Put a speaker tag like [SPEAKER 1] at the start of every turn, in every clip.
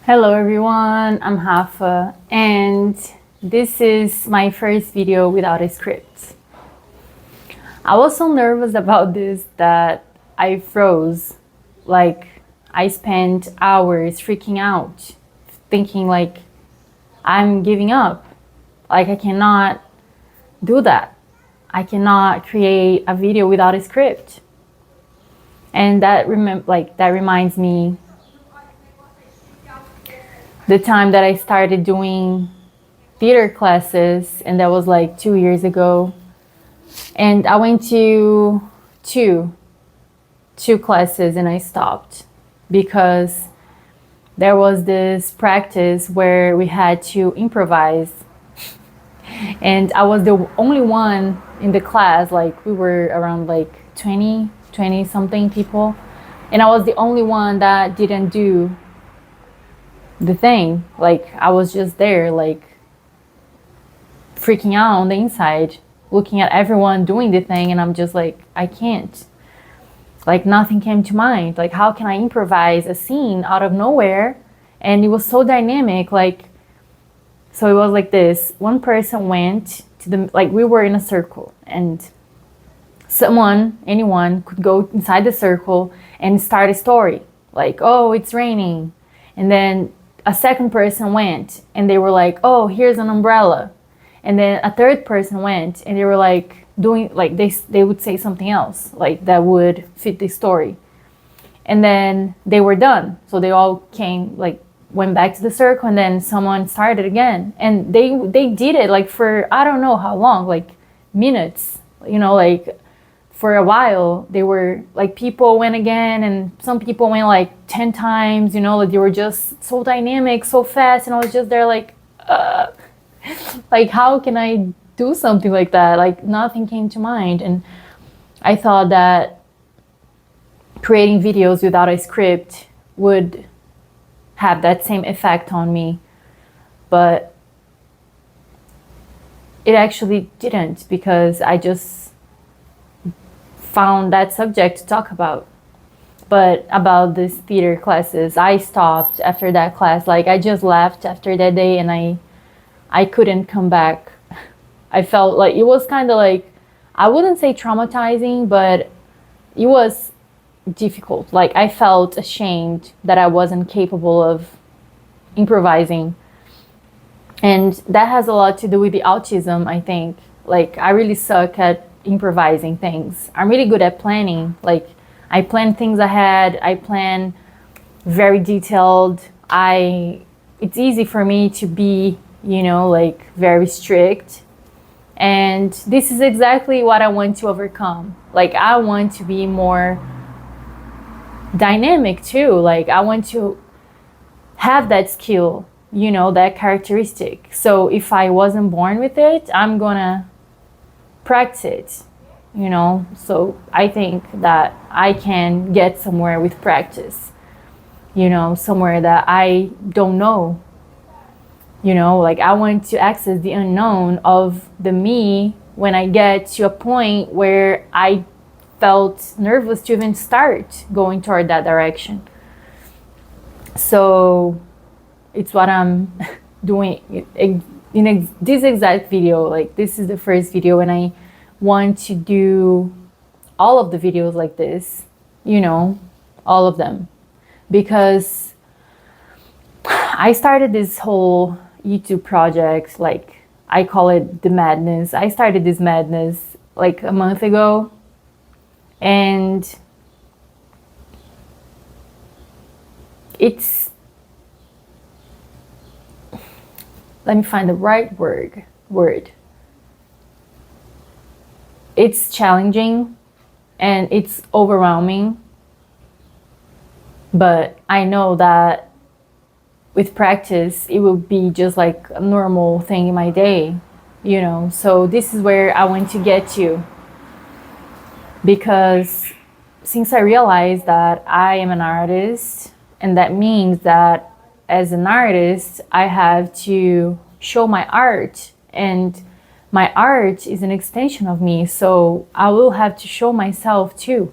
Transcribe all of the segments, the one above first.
[SPEAKER 1] Hello everyone, I'm Rafa, and this is my first video without a script. I was so nervous about this that I froze. I spent hours freaking out, thinking I'm giving up. I cannot do that. I cannot create a video without a script. And that reminds me the time that I started doing theater classes, and that was 2 years ago. And I went to two classes and I stopped because there was this practice where we had to improvise. And I was the only one in the class, we were around 20 something people. And I was the only one that didn't do the thing. I was just there, freaking out on the inside, looking at everyone doing the thing, and I'm just I can't. Nothing came to mind. How can I improvise a scene out of nowhere? And it was so dynamic. So it was this. One person went to the, we were in a circle, and anyone could go inside the circle and start a story. Oh, it's raining. And then a second person went and they were oh, here's an umbrella. And then a third person went and they were doing they would say something else that would fit the story. And then they were done. So they all came went back to the circle, and then someone started again. And they did it for I don't know how long, minutes, for a while. They were people went again, and some people went 10 times, they were just so dynamic, so fast. And I was just there how can I do something like that? Nothing came to mind. And I thought that creating videos without a script would have that same effect on me, but it actually didn't, because I just found that subject to talk about. But about these theater classes, I stopped after that class. I just left after that day, and I couldn't come back. I felt it was kind of I wouldn't say traumatizing, but it was difficult. I felt ashamed that I wasn't capable of improvising. And that has a lot to do with the autism, I think. I really suck at improvising things. I'm really good at planning. I plan things ahead. I plan very detailed. It's easy for me to be, very strict. And this is exactly what I want to overcome. I want to be more dynamic too. I want to have that skill, that characteristic. So if I wasn't born with it, I'm gonna practice it, So I think that I can get somewhere with practice, somewhere that I don't know, I want to access the unknown of the me when I get to a point where I felt nervous to even start going toward that direction. So it's what I'm doing in this exact video. This is the first video, and I want to do all of the videos like this, all of them, because I started this whole YouTube project, I call it the madness. I started this madness a month ago, and it's, let me find the right word. It's challenging and it's overwhelming, but I know that with practice, it will be just a normal thing in my day, So this is where I want to get to, because since I realized that I am an artist, and that means that as an artist, I have to show my art, and my art is an extension of me. So I will have to show myself too.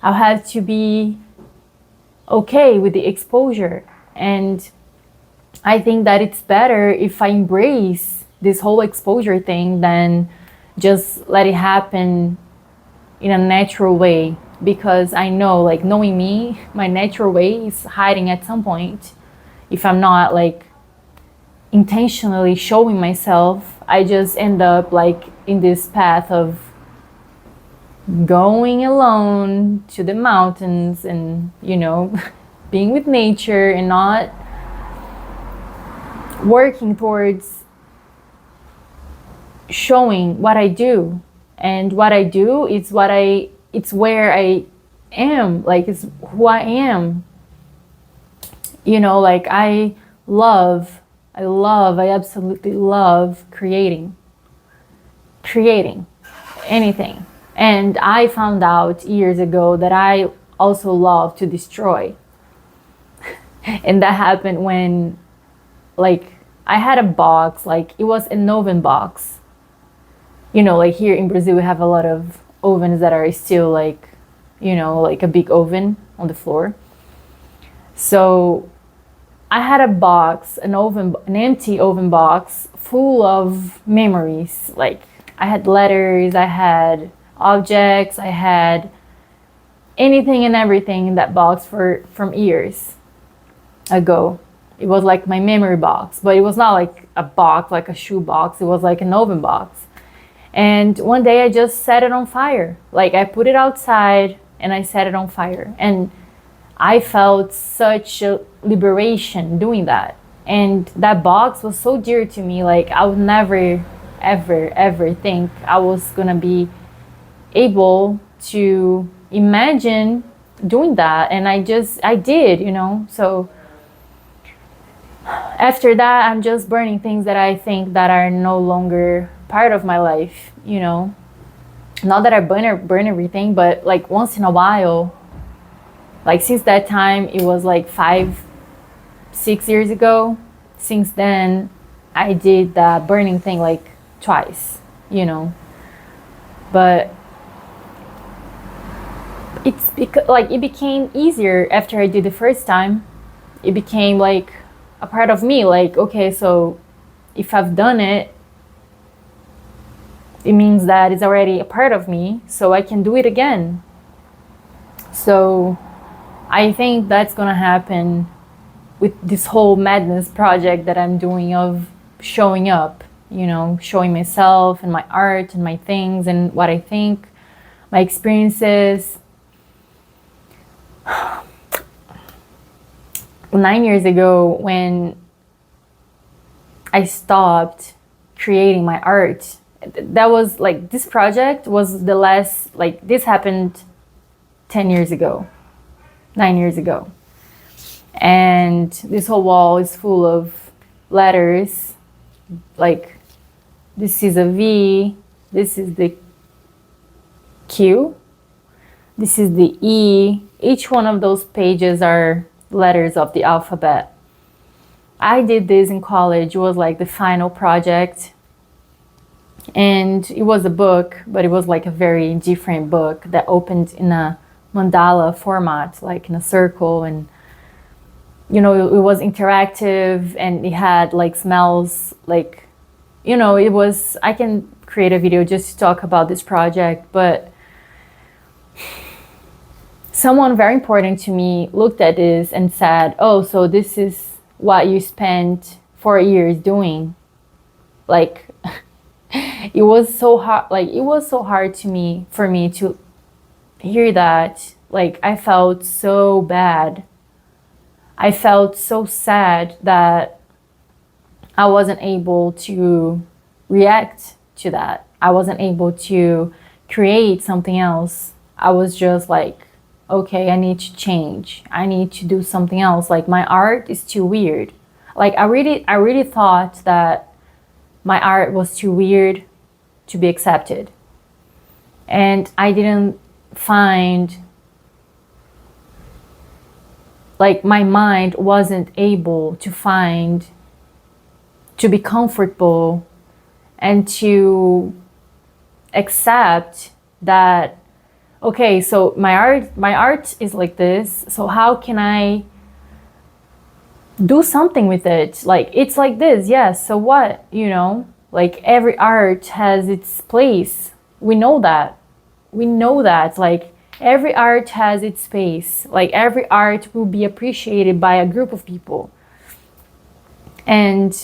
[SPEAKER 1] I'll have to be okay with the exposure And I think that it's better if I embrace this whole exposure thing than just let it happen in a natural way, because I know, like, knowing me, my natural way is hiding at some point. If I'm not like intentionally showing myself, I just end up like in this path of going alone to the mountains and, you know, being with nature and not working towards showing what I do. And what I do is it's where I am, like it's who I am. You know, like I absolutely love creating anything. And I found out years ago that I also love to destroy. And that happened when, like, I had a box, like it was an oven box. You know, like here in Brazil, we have a lot of ovens that are still like, you know, like a big oven on the floor. So I had a box, an empty oven box full of memories. Like I had letters, I had objects, I had anything and everything in that box from years ago. It was like my memory box, but it was not like a box, like a shoe box. It was like an oven box. And one day I just set it on fire. Like I put it outside and I set it on fire. And I felt such a liberation doing that. And that box was so dear to me. Like I would never, ever think I was gonna be able to imagine doing that. And I did, you know. So after that, I'm just burning things that I think that are no longer part of my life, you know. Not that I burn everything, but like once in a while, like since that time, it was like 5-6 years ago. Since then, I did that burning thing like twice, you know. But it's because like it became easier after I did the first time. It became like a part of me. Like, okay, so if I've done it, it means that it's already a part of me, so I can do it again. So I think that's gonna happen with this whole madness project that I'm doing of showing up, you know, showing myself and my art and my things and what I think, my experiences. 9 years ago, when I stopped creating my art, that was like, this project was the last, like this happened 10 years ago, 9 years ago. And this whole wall is full of letters. Like this is a V, this is the Q, this is the E. Each one of those pages are letters of the alphabet. I did this in college. It was like the final project. And it was a book, but it was like a very different book that opened in a mandala format, like in a circle. And, you know, it was interactive and it had like smells, like, you know, it was, I can create a video just to talk about this project, but someone very important to me looked at this and said, oh, so this is what you spent 4 years doing. Like, it was so hard, like, it was so hard for me to hear that. Like, I felt so bad. I felt so sad that I wasn't able to react to that. I wasn't able to create something else. I was just like, okay, I need to change. I need to do something else. Like, my art is too weird. Like, I really thought that my art was too weird to be accepted. And I didn't find, like, my mind wasn't able to find, to be comfortable and to accept that, okay, so my art is like this, so how can I do something with it. Like, it's like this, yes, so what, like every art has its place. We know that. Like, every art has its space. Like, every art will be appreciated by a group of people. And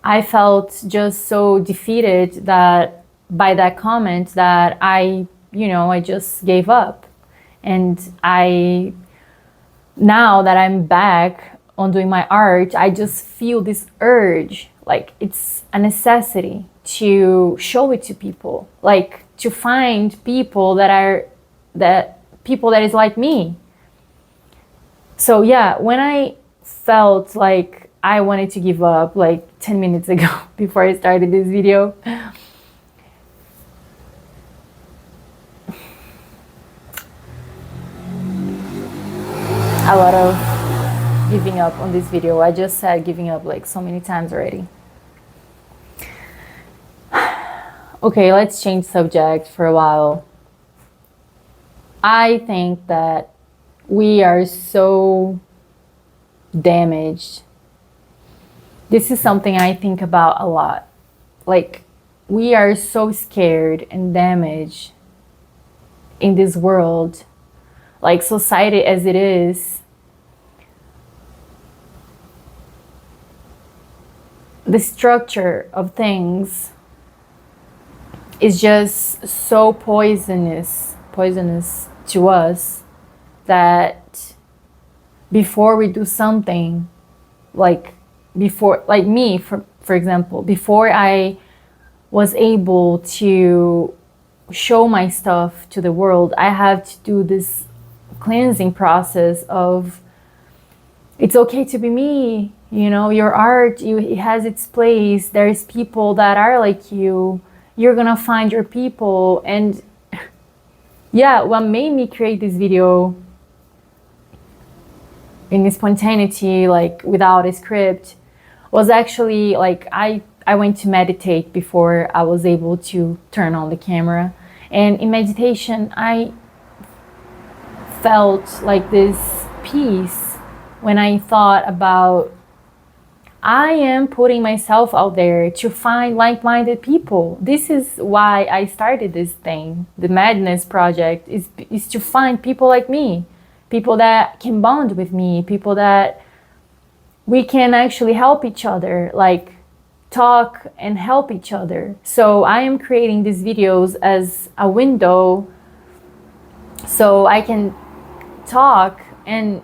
[SPEAKER 1] I felt just so defeated that by that comment that I just gave up. And now that I'm back on doing my art, I just feel this urge, like it's a necessity to show it to people, like to find people that is like me. So yeah, when I felt like I wanted to give up, like 10 minutes ago before I started this video, a lot of giving up on this video. I just said giving up like so many times already. Okay, let's change subject for a while. I think that we are so damaged. This is something I think about a lot. Like, we are so scared and damaged in this world. Like, society as it is, the structure of things is just so poisonous to us that before we do something, like me, for example, before I was able to show my stuff to the world, I have to do this cleansing process of, it's okay to be me, your art, it has its place. There's people that are like you. You're gonna find your people. And yeah, what made me create this video in spontaneity, like without a script, was actually like I went to meditate before I was able to turn on the camera. And in meditation, I felt like this peace when I thought about, I am putting myself out there to find like-minded people. This is why I started this thing. The Madness Project is to find people like me, people that can bond with me, people that we can actually help each other, like talk and help each other. So I am creating these videos as a window so I can talk, and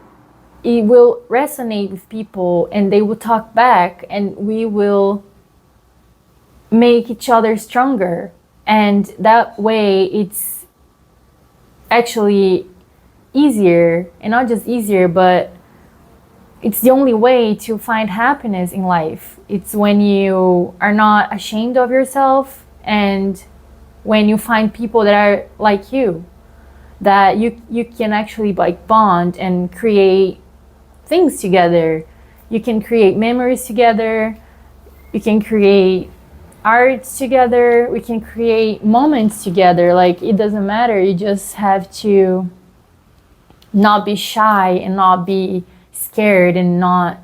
[SPEAKER 1] it will resonate with people and they will talk back, and we will make each other stronger. And that way it's actually easier, and not just easier, but it's the only way to find happiness in life. It's when you are not ashamed of yourself, and when you find people that are like you, that you can actually like bond and create things together. You can create memories together. You can create arts together. We can create moments together. Like, it doesn't matter. You just have to not be shy and not be scared and not,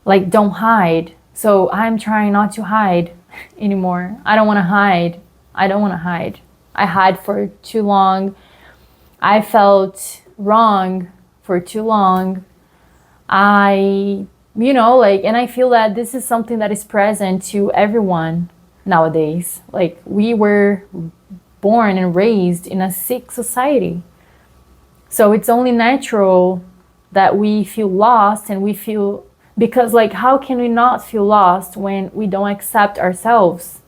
[SPEAKER 1] like, don't hide. So I'm trying not to hide anymore. I don't want to hide. I hid for too long. I felt wrong for too long. And I feel that this is something that is present to everyone nowadays. Like, we were born and raised in a sick society. So it's only natural that we feel lost, and we feel, because like, how can we not feel lost when we don't accept ourselves?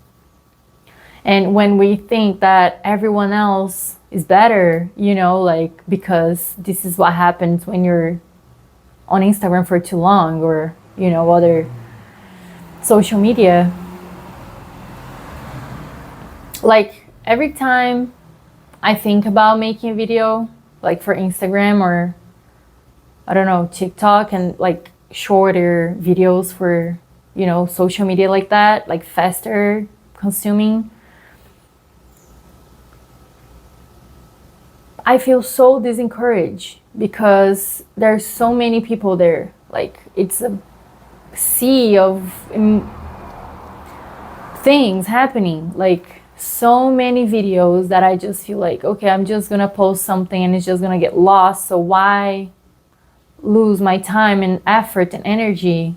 [SPEAKER 1] And when we think that everyone else is better, like, because this is what happens when you're on Instagram for too long, or other social media. Like, every time I think about making a video, like for Instagram or I don't know, TikTok, and like shorter videos for social media like that, like faster consuming, I feel so disencouraged, because there's so many people there Like it's a sea of things happening, like so many videos that I just feel like, okay, I'm just gonna post something and it's just gonna get lost. So why lose my time and effort and energy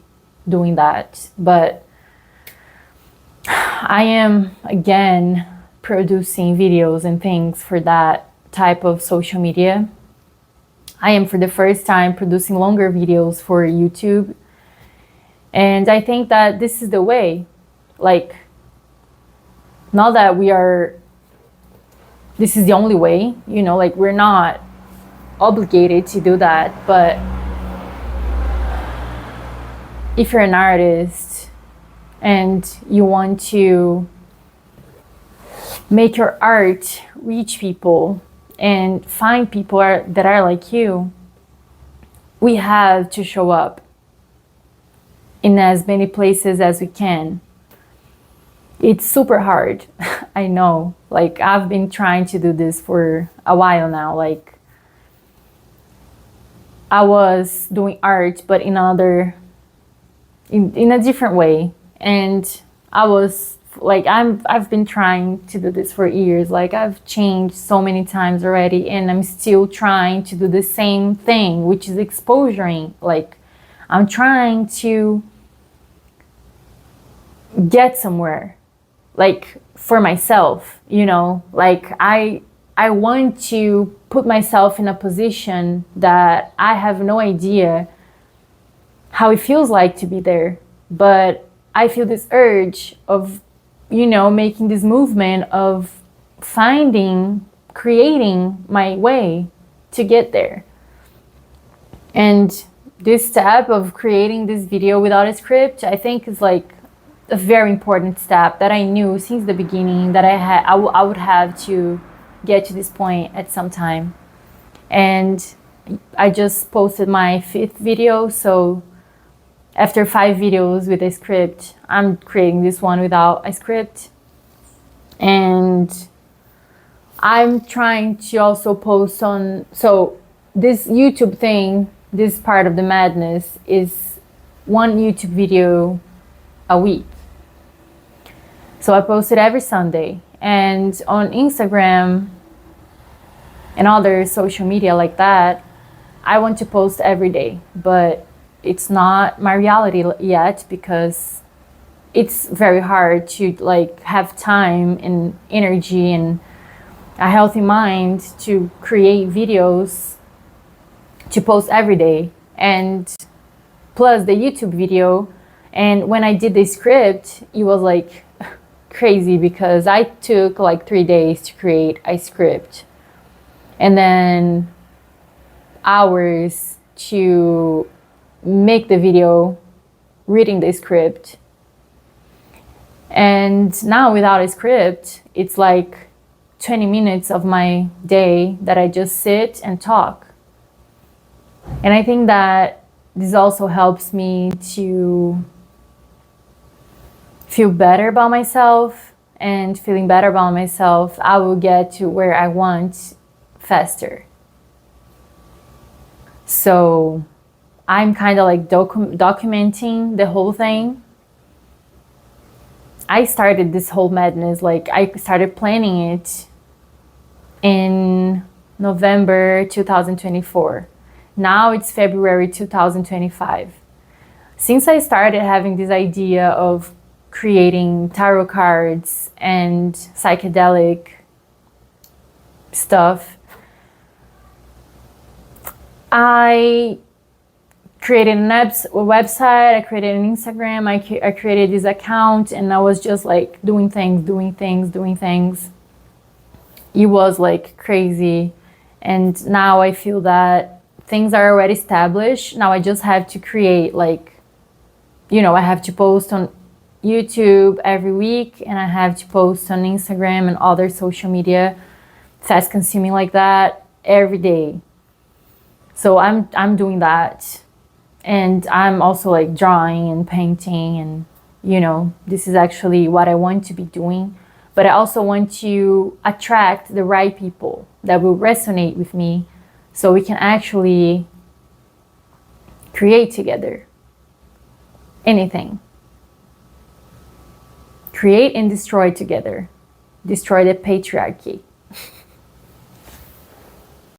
[SPEAKER 1] doing that? But I am again producing videos and things for that type of social media. I am for the first time producing longer videos for YouTube. And I think that this is the way. Like, not that this is the only way, you know, like we're not obligated to do that. But if you're an artist and you want to make your art reach people and find people that are like you, we have to show up in as many places as we can. It's super hard. I know. Like, I've been trying to do this for a while now. Like, I was doing art, but in a different way. And I was like, I've been trying to do this for years. Like, I've changed so many times already, and I'm still trying to do the same thing, which is exposuring. Like, I'm trying to get somewhere, like for myself, you know, like I want to put myself in a position that I have no idea how it feels like to be there. But I feel this urge of, you know, making this movement of creating my way to get there. And this step of creating this video without a script, I think is like a very important step that I knew since the beginning that I would have to get to this point at some time. And I just posted my 5th video, so after 5 videos with a script, I'm creating this one without a script. And I'm trying to also post on, so this YouTube thing, this part of the madness is 1 YouTube video a week. So I posted every Sunday, and on Instagram and other social media like that, I want to post every day, but it's not my reality yet because it's very hard to like have time and energy and a healthy mind to create videos to post every day, and plus the YouTube video. And when I did the script, it was like crazy because I took like 3 days to create a script and then hours to make the video reading the script. And now without a script, it's like 20 minutes of my day that I just sit and talk. And I think that this also helps me to feel better about myself, and feeling better about myself, I will get to where I want faster. So I'm kind of like documenting the whole thing. I started this whole madness, like I started planning it in November 2024. Now it's February 2025. Since I started having this idea of creating tarot cards and psychedelic stuff, I created a website, I created an Instagram, I created this account, and I was just like doing things. It was like crazy. And now I feel that things are already established. Now I just have to create, like, you know, I have to post on YouTube every week, and I have to post on Instagram and other social media, fast consuming like that, every day. So I'm doing that. And I'm also like drawing and painting, and you know, this is actually what I want to be doing. But I also want to attract the right people that will resonate with me, so we can actually Create together. Anything. Create and destroy together. Destroy the patriarchy.